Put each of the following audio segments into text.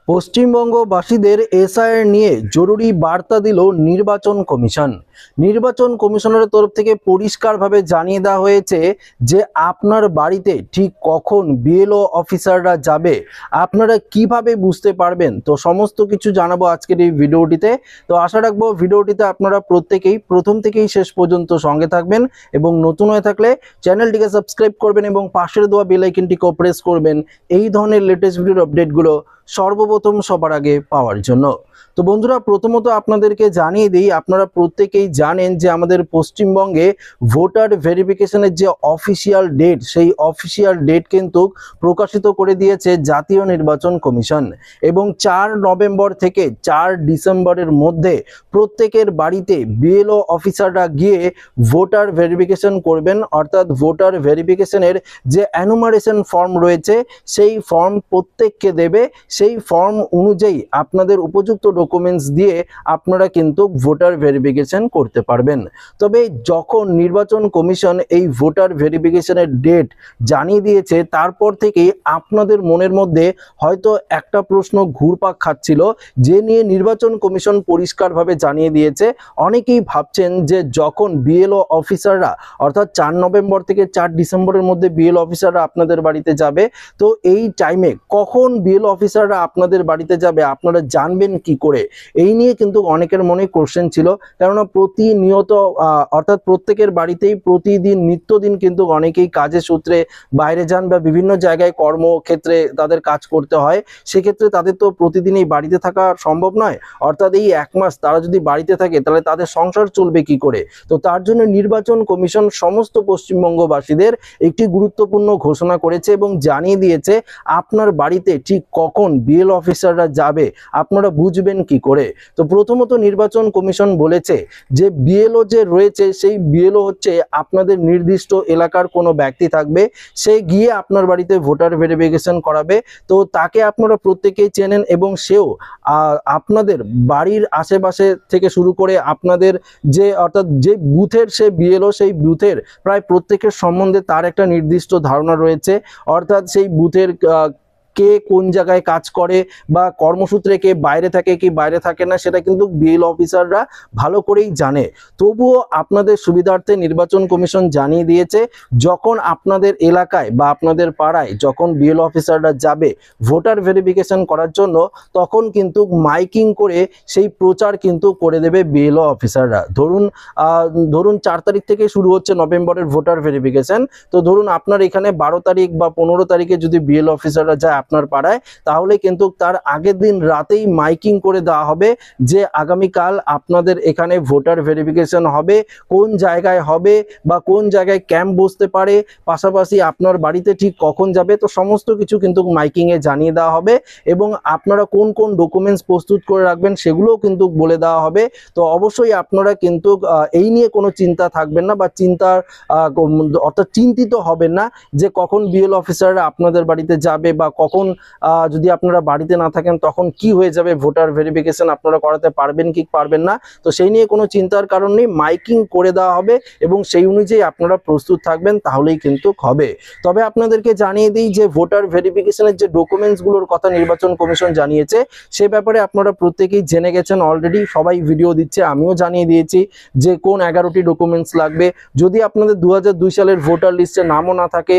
পশ্চিমবঙ্গবাসীদের SIR নিয়ে জরুরি বার্তা দিল নির্বাচন কমিশন। নির্বাচন কমিশনের তরফ থেকে পরিষ্কারভাবে জানিয়ে দেওয়া হয়েছে যে আপনার বাড়িতে ঠিক কখন বিএলও অফিসাররা যাবে, আপনারা কিভাবে বুঝতে পারবেন। তো সমস্ত কিছু জানাবো আজকের এই ভিডিওটিতে। তো আশা রাখবো ভিডিওটিতে আপনারা প্রত্যেকেই প্রথম থেকেই শেষ পর্যন্ত সঙ্গে থাকবেন এবং নতুন হয়ে থাকলে চ্যানেলটিকে সাবস্ক্রাইব করবেন এবং পাশের দেওয়া বেল আইকনটিকেও প্রেস করবেন এই ধরনের লেটেস্ট ভিডিওর আপডেটগুলো সর্বপ্রথম সবার আগে পাওয়ার জন্য। তো বন্ধুরা, প্রথমত আপনাদেরকে জানিয়ে দিই, আপনারা প্রত্যেকেই জানেন যে আমাদের পশ্চিমবঙ্গে ভোটার ভেরিফিকেশনের যে অফিসিয়াল ডেট, সেই অফিসিয়াল ডেট কিন্তু প্রকাশিত করে দিয়েছে জাতীয় নির্বাচন কমিশন এবং 4 নভেম্বর থেকে 4 ডিসেম্বরের মধ্যে প্রত্যেকের বাড়িতে বিএলও অফিসাররা গিয়ে ভোটার ভেরিফিকেশন করবেন। অর্থাৎ ভোটার ভেরিফিকেশনের যে অ্যানুমারেশন ফর্ম রয়েছে সেই ফর্ম প্রত্যেককে দেবে। সেই ফর্ম অনুযায়ী আপনাদের উপযুক্ত ডকুমেন্টস দিয়ে আপনারা কিন্তু ভোটার ভেরিফিকেশন করতে পারবেন। তবে যখন নির্বাচন কমিশন এই ভোটার ভেরিফিকেশনের ডেট জানিয়ে দিয়েছে, তারপর থেকে আপনাদের মনের মধ্যে হয়তো একটা প্রশ্ন ঘুরপাক খাচ্ছিল, যে নিয়ে নির্বাচন কমিশন পরিষ্কারভাবে জানিয়ে দিয়েছে। অনেকেই ভাবছেন যে যখন বিএলও অফিসাররা অর্থাৎ 4 নভেম্বর থেকে 4 ডিসেম্বরের মধ্যে বিএলও অফিসাররা আপনাদের বাড়িতে যাবে, তো এই টাইমে কখন বিএলও অফিসাররা আপনাদের বাড়িতে যাবে আপনারা জানবেন কি করে, এই নিয়ে কিন্তু অনেকের মনে কোশ্চেন ছিল। কেননা প্রতিনিয়ত অর্থাৎ প্রত্যেকের বাড়িতেই প্রতিদিন নিত্যদিন কিন্তু অনেকেই কাজের সূত্রে বাইরে যান বা বিভিন্ন জায়গায় কর্মক্ষেত্রে তাদের কাজ করতে হয়। সেক্ষেত্রে তাদের তো প্রতিদিনই বাড়িতে থাকা সম্ভব নয়। অর্থাৎ এই 1 মাস তারা যদি বাড়িতে থাকে তাহলে তাদের সংসার চলবে কি করে। তো তার জন্য নির্বাচন কমিশন সমস্ত পশ্চিমবঙ্গবাসীদের একটি গুরুত্বপূর্ণ ঘোষণা করেছে এবং জানিয়ে দিয়েছে আপনার বাড়িতে ঠিক কখন বিএলও অফিসাররা যাবে আপনারা বুঝবেন কি করে। তো প্রথমত নির্বাচন কমিশন বলেছে যে বিএলও যে রয়েছে সেই বিএলও হচ্ছে আপনাদের নির্দিষ্ট এলাকার কোনো ব্যক্তি থাকবে, সে গিয়ে আপনার বাড়িতে ভোটার ভেরিফিকেশন করাবে। তো তাকে আপনারা প্রত্যেকেই চেনেন এবং সেও আপনাদের বাড়ির আশেপাশে থেকে শুরু করে আপনাদের যে অর্থাৎ যে বুথের সে বিএলও, সেই বুথের প্রায় প্রত্যেকের সম্বন্ধে তার একটা নির্দিষ্ট ধারণা রয়েছে। অর্থাৎ সেই বুথের কে কোন জায়গায় কাজ করে বা কর্মসূত্রে কে বাইরে থাকে কি বাইরে থাকে না, সেটা কিন্তু বিএলও অফিসাররা ভালো করেই জানে। তবুও আপনাদের সুবিধার্থে নির্বাচন কমিশন জানিয়ে দিয়েছে যখন আপনাদের এলাকায় বা আপনাদের পাড়ায় যখন বিএলও অফিসাররা যাবে ভোটার ভেরিফিকেশন করার জন্য, তখন কিন্তু মাইকিং করে সেই প্রচার কিন্তু করে দেবে বিএলও অফিসাররা। ধরুন 4 তারিখ থেকে শুরু হচ্ছে নভেম্বরের ভোটার ভেরিফিকেশন। তো ধরুন আপনার এখানে 12 তারিখ বা 15 তারিখে যদি বিএলও অফিসাররা যায় আপনার পাড়ায়, তাহলে কিন্তু তার আগের দিন রাতেই মাইকিং করে দেওয়া হবে যে আগামীকাল আপনাদের এখানে ভোটার ভেরিফিকেশন হবে, কোন জায়গায় হবে বা কোন জায়গায় ক্যাম্প বসতে পারে, পাশাপাশি আপনার বাড়িতে ঠিক কখন যাবে। তো সমস্ত কিছু কিন্তু মাইকিংয়ে জানিয়ে দেওয়া হবে এবং আপনারা কোন কোন ডকুমেন্টস প্রস্তুত করে রাখবেন সেগুলোও কিন্তু বলে দেওয়া হবে। তো অবশ্যই আপনারা কিন্তু এই নিয়ে কোনো চিন্তা থাকবেন না বা অর্থাৎ চিন্তিত হবেন না যে কখন বিএলও অফিসাররা আপনাদের বাড়িতে যাবে বা কখন যদি আপনারা বাড়িতে না থাকেন তখন কি হয়ে যাবে, ভোটার ভেরিফিকেশন আপনারা করাতে পারবেন কি পারবেন না। তো সেই নিয়ে কোনো চিন্তার কারণ নেই, মাইকিং করে দেওয়া হবে এবং সেই অনুযায়ী আপনারা প্রস্তুত থাকবেন, তাহলেই কিন্তু হবে। তবে আপনাদেরকে জানিয়ে দিই যে ভোটার ভেরিফিকেশনের যে ডকুমেন্টসগুলোর কথা নির্বাচন কমিশন জানিয়েছে, সে ব্যাপারে আপনারা প্রত্যেকেই জেনে গেছেন অলরেডি, সবাই ভিডিও দিচ্ছে, আমিও জানিয়ে দিয়েছি যে কোন 11টি ডকুমেন্টস লাগবে। যদি আপনাদের 2002 সালের ভোটার লিস্টে নামও না থাকে,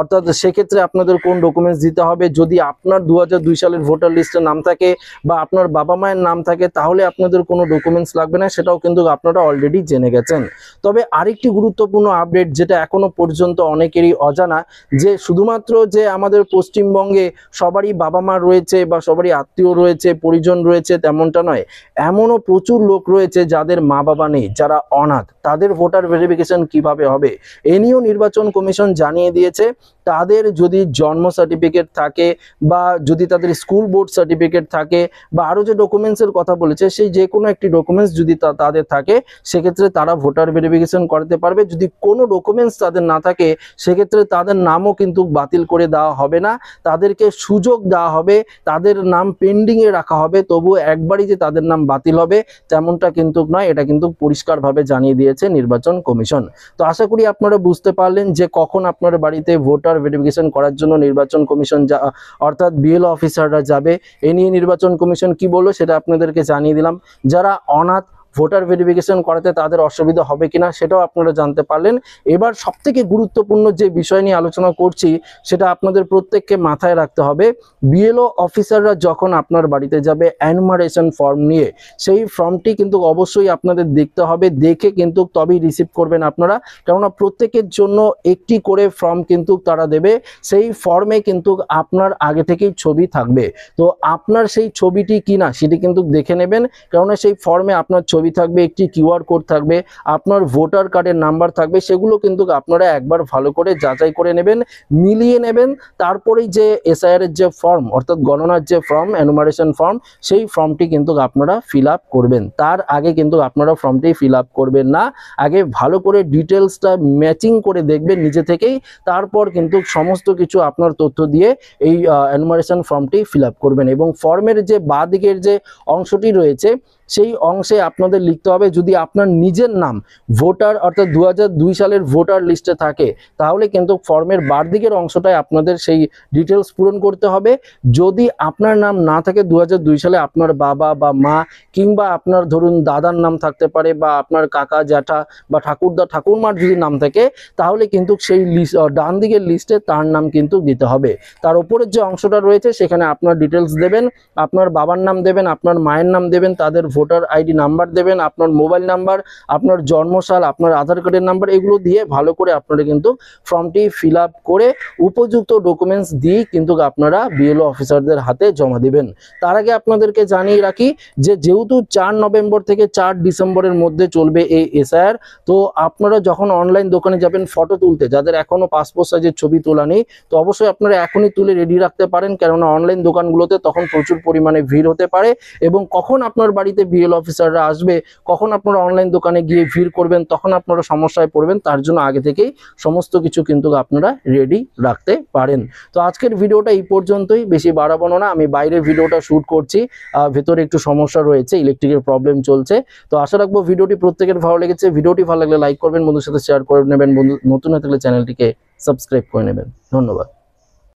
অর্থাৎ সেক্ষেত্রে আপনাদের কোন ডকুমেন্টস দিতে হবে। যদি আপনার 2002 সালের ভোটার লিস্টে নাম থাকে বা আপনার বাবা মায়ের নাম থাকে, তাহলে আপনাদের কোনো ডকুমেন্টস লাগবে না, সেটাও কিন্তু আপনারা অলরেডি জেনে গেছেন। তবে আরেকটি গুরুত্বপূর্ণ আপডেট যেটা এখনো পর্যন্ত অনেকেরই অজানা, যে শুধুমাত্র যে আমাদের পশ্চিমবঙ্গে সবারই বাবা মা রয়েছে বা সবারই আত্মীয় রয়েছে, পরিজন রয়েছে, তেমনটা নয়। এমনও প্রচুর লোক রয়েছে যাদের মা বাবা নেই, যারা অনাথ, তাদের ভোটার ভেরিফিকেশন কিভাবে হবে এ নিয়েও নির্বাচন কমিশন জানিয়ে দিয়েছে। তাদের যদি জন্ম সার্টিফিকেট থাকে বা যদি তাদের স্কুল বোর্ড সার্টিফিকেট থাকে বা আরও যে ডকুমেন্টসের কথা বলেছে, সেই যে কোনো একটি ডকুমেন্টস যদি তাদের থাকে, সেক্ষেত্রে তারা ভোটার ভেরিফিকেশন করাতে পারবে। যদি কোনো ডকুমেন্টস তাদের না থাকে, সেক্ষেত্রে তাদের নামও কিন্তু বাতিল করে দেওয়া হবে না, তাদেরকে সুযোগ দেওয়া হবে, তাদের নাম পেন্ডিংয়ে রাখা হবে। তবুও একবারই যে তাদের নাম বাতিল হবে তেমনটা কিন্তু নয়, এটা কিন্তু পরিষ্কারভাবে জানিয়ে দিয়েছে নির্বাচন কমিশন। তো আশা করি আপনারা বুঝতে পারলেন যে কখন আপনার বাড়িতে ভোটার ভোটার ভেরিফিকেশন করার জন্য নির্বাচন কমিশন অর্থাৎ বিএলও অফিসাররা যাবে। এ নিয়ে নির্বাচন কমিশন কি বললো সেটা আপনাদেরকে জানিয়ে দিলাম। যারা অনাথ ভোটার ভেরিফিকেশন করাতে তাদের অসুবিধা হবে কিনা সেটাও আপনারা জানতে পারলেন। এবার সবথেকে গুরুত্বপূর্ণ যে বিষয় নিয়ে আলোচনা করছি সেটা আপনাদের প্রত্যেককে মাথায় রাখতে হবে। বিএলও অফিসাররা যখন আপনার বাড়িতে যাবে এনুমারেশন ফর্ম নিয়ে, সেই ফর্মটি কিন্তু অবশ্যই আপনাদের দেখতে হবে, দেখে কিন্তু তবেই রিসিভ করবেন আপনারা। কেননা প্রত্যেকের জন্য একটি করে ফর্ম কিন্তু তারা দেবে, সেই ফর্মে কিন্তু আপনার আগে থেকেই ছবি থাকবে। তো আপনার সেই ছবিটি কিনা সেটি কিন্তু দেখে নেবেন, কেননা সেই ফর্মে আপনার ছবি থাকবে, একটি কিউআর কোড থাকবে, আপনার ভোটার কার্ডের নাম্বার থাকবে, সেগুলো কিন্তু আপনারা একবার ভালো করে যাচাই করে নেবেন, মিলিয়ে নেবেন। তারপরেই যে এসআইআর এর যে ফর্ম অর্থাৎ গণনার যে ফর্ম এনুমারেশন ফর্ম, সেই ফর্মটি কিন্তু আপনারা ফিল আপ করবেন। তার আগে কিন্তু আপনারা ফর্মটি ফিল আপ করবেন না, আগে ভালো করে ডিটেলসটা ম্যাচিং করে দেখবেন নিজে থেকেই, তারপর কিন্তু সমস্ত কিছু আপনার তথ্য দিয়ে এই এনুমারেশন ফর্মটি ফিল আপ করবেন। এবং ফর্মের যে বাঁ দিকের যে অংশটি রয়েছে সেই অংশে আপনাদের লিখতে হবে, যদি আপনার নিজের নাম ভোটার অর্থাৎ 2002 সালের ভোটার লিস্টে থাকে তাহলে কিন্তু ফর্মের বাঁ দিকের অংশটায় আপনাদের সেই ডিটেলস পূরণ করতে হবে। যদি আপনার নাম না থাকে 2002 সালে, আপনার বাবা বা মা কিংবা আপনার ধরুন দাদার নাম থাকতে পারে, বা আপনার কাকা জ্যাঠা বা ঠাকুরদা ঠাকুরমার যদি নাম থাকে, তাহলে কিন্তু সেই লিস্ট ডান দিকের লিস্টে তার নাম কিন্তু দিতে হবে। তার উপরের যে অংশটা রয়েছে সেখানে আপনার ডিটেলস দেবেন, আপনার বাবার নাম দেবেন, আপনার মায়ের নাম দেবেন, তাদের ভোটার আইডি নাম্বার দেবেন, আপনার মোবাইল নাম্বার, আপনার জন্মসাল, আপনার আধার কার্ডের নাম্বার, এগুলো দিয়ে ভালো করে আপনারা কিন্তু ফর্মটি ফিল আপ করে উপযুক্ত ডকুমেন্টস দিয়ে কিন্তু আপনারা বিএলও অফিসারদের হাতে জমা দিবেন। তার আগে আপনাদেরকে জানিয়ে রাখি যে যেহেতু 4 নভেম্বর থেকে 4 ডিসেম্বরের মধ্যে চলবে এই এসআইআর, তো আপনারা যখন অনলাইন দোকানে যাবেন ফটো তুলতে, যাদের এখনো পাসপোর্ট সাইজের ছবি তোলা নেই, তো অবশ্যই আপনারা এখনই তুলে রেডি রাখতে পারেন, কেননা অনলাইন দোকানগুলোতে তখন প্রচুর পরিমাণে ভিড় হতে পারে। এবং কখন আপনার বাড়িতে বিএলও অফিসাররা আসবে, কখন আপনারা অনলাইন দোকানে গিয়ে ভিড় করবেন, তখন আপনারা সমস্যায় পড়বেন। তার জন্য আগে থেকেই সমস্ত কিছু কিন্তু আপনারা রেডি রাখতে পারেন। তো আজকের ভিডিওটা এই পর্যন্তই, বেশি বাড়াবো না, আমি বাইরে ভিডিওটা শুট করছি, ভেতরে একটু সমস্যা রয়েছে, ইলেকট্রিকের প্রবলেম চলছে। তো আশা রাখবো ভিডিওটি প্রত্যেকের ভালো লেগেছে। ভিডিওটি ভালো লাগলে লাইক করবেন, বন্ধুর সাথে শেয়ার করে নেবেন, বন্ধু নতুন হয়ে থাকলে চ্যানেলটিকে সাবস্ক্রাইব করে নেবেন। ধন্যবাদ।